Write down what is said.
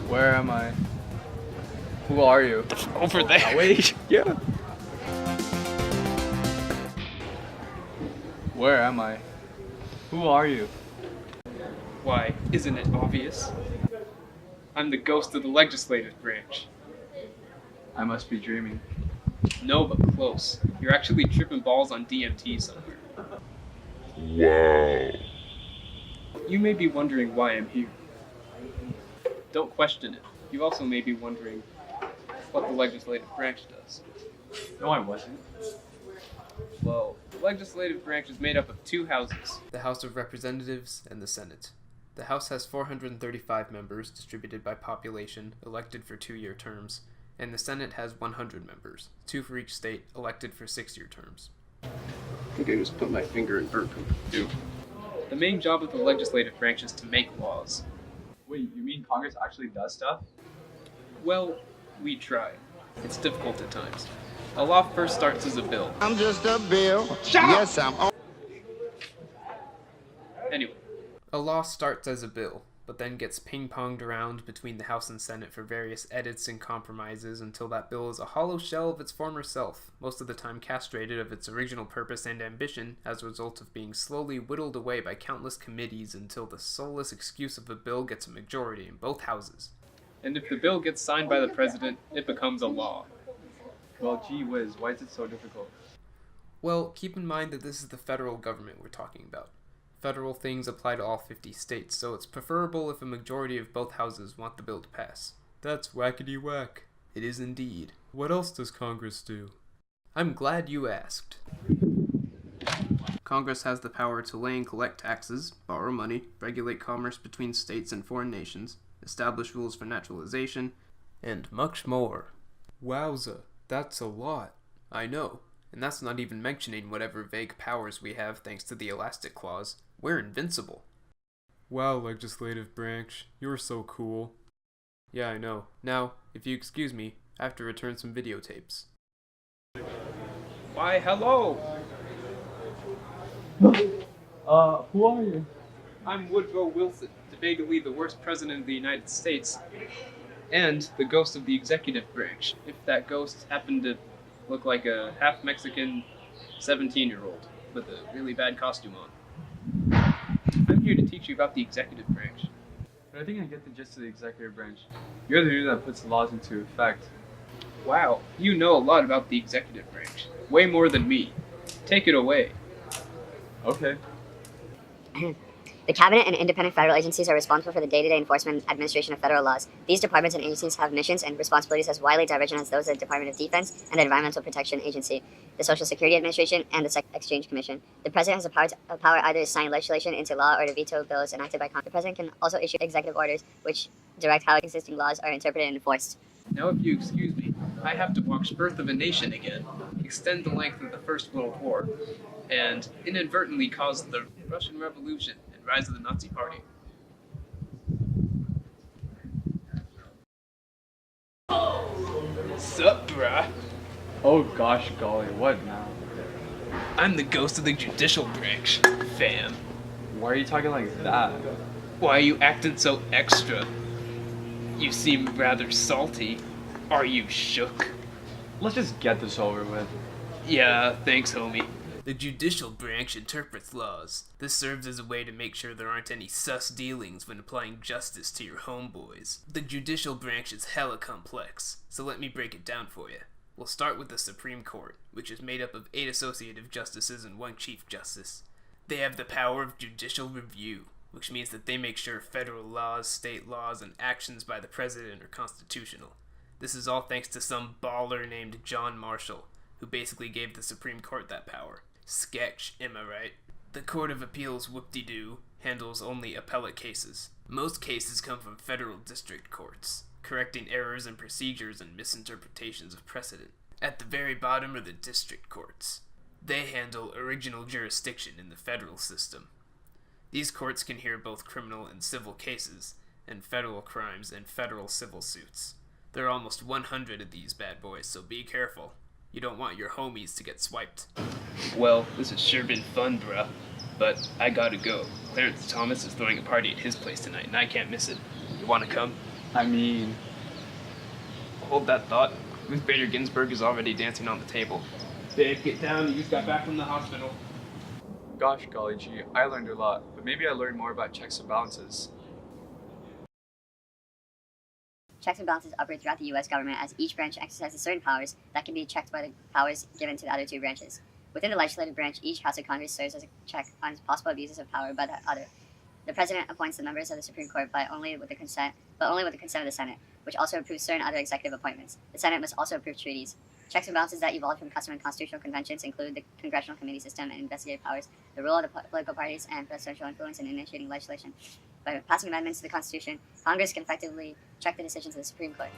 Where am I? Who are you? Over there. Oh, wait. Yeah. Where am I? Who are you? Why, isn't it obvious? I'm the ghost of the legislative branch. I must be dreaming. No, but close. You're actually tripping balls on DMT somewhere. Wow. You may be wondering why I'm here. Don't question it. You also may be wondering what the legislative branch does. No, I wasn't. Well, the legislative branch is made up of two houses, the House of Representatives and the Senate. The House has 435 members, distributed by population, elected for 2-year terms, and the Senate has 100 members, 2 for each state, elected for 6-year terms. I think I just put my finger in burp. The main job of the legislative branch is to make laws. Wait, you mean Congress actually does stuff? Well, we try. It's difficult at times. A law first starts as a bill. I'm just a bill. Yes, I'm on. Anyway, a law starts as a bill, but then gets ping-ponged around between the House and Senate for various edits and compromises until that bill is a hollow shell of its former self, most of the time castrated of its original purpose and ambition as a result of being slowly whittled away by countless committees until the soulless excuse of a bill gets a majority in both houses. And if the bill gets signed by the president, it becomes a law. Well, gee whiz, why is it so difficult? Well, keep in mind that this is the federal government we're talking about. Federal things apply to all 50 states, so it's preferable if a majority of both houses want the bill to pass. That's whackety whack. It is indeed. What else does Congress do? I'm glad you asked. Congress has the power to lay and collect taxes, borrow money, regulate commerce between states and foreign nations, establish rules for naturalization, and much more. Wowza, that's a lot. I know, and that's not even mentioning whatever vague powers we have thanks to the Elastic Clause. We're invincible. Wow, legislative branch, you're so cool. Yeah, I know. Now, if you excuse me, I have to return some videotapes. Why, hello! Who are you? I'm Woodrow Wilson, debatably the worst president of the United States, and the ghost of the executive branch, if that ghost happened to look like a half-Mexican 17-year-old with a really bad costume on. I'm here to teach you about the executive branch. But I think I get the gist of the executive branch. You're the dude that puts laws into effect. Wow, you know a lot about the executive branch. Way more than me. Take it away. Okay. The Cabinet and independent federal agencies are responsible for the day-to-day enforcement and administration of federal laws. These departments and agencies have missions and responsibilities as widely divergent as those of the Department of Defense and the Environmental Protection Agency, the Social Security Administration, and the Exchange Commission. The President has the power either to sign legislation into law or to veto bills enacted by Congress. The President can also issue executive orders which direct how existing laws are interpreted and enforced. Now, if you excuse me, I have to watch Birth of a Nation again, extend the length of the First World War, and inadvertently cause the Russian Revolution and rise of the Nazi Party. Sup, bruh? Oh gosh golly, what now? I'm the ghost of the judicial branch, fam. Why are you talking like that? Why are you acting so extra? You seem rather salty. Are you shook? Let's just get this over with. Yeah, thanks, homie. The judicial branch interprets laws. This serves as a way to make sure there aren't any sus dealings when applying justice to your homeboys. The judicial branch is hella complex, so let me break it down for you. We'll start with the Supreme Court, which is made up of 8 associative justices and 1 chief justice. They have the power of judicial review, which means that they make sure federal laws, state laws, and actions by the president are constitutional. This is all thanks to some baller named John Marshall, who basically gave the Supreme Court that power. Sketch, am I right? The Court of Appeals whoop-de-doo handles only appellate cases. Most cases come from federal district courts, correcting errors in procedures and misinterpretations of precedent. At the very bottom are the district courts. They handle original jurisdiction in the federal system. These courts can hear both criminal and civil cases, and federal crimes and federal civil suits. There are almost 100 of these bad boys, so be careful. You don't want your homies to get swiped. Well, this has sure been fun, bruh. But I gotta go. Clarence Thomas is throwing a party at his place tonight, and I can't miss it. You wanna come? I mean, Hold that thought. Ruth Bader Ginsburg is already dancing on the table. Babe, get down. You just got back from the hospital. gosh golly gee, I learned a lot, but maybe I learned more about checks and balances. Checks and balances operate throughout the U.S. government as each branch exercises certain powers that can be checked by the powers given to the other two branches. Within the legislative branch, each House of Congress serves as a check on possible abuses of power by the other. The President appoints the members of the Supreme Court but only with the consent of the Senate, which also approves certain other executive appointments. The Senate must also approve treaties. Checks and balances that evolved from custom and constitutional conventions include the congressional committee system and investigative powers, the role of the political parties, and presidential influence in initiating legislation. By passing amendments to the Constitution, Congress can effectively check the decisions of the Supreme Court.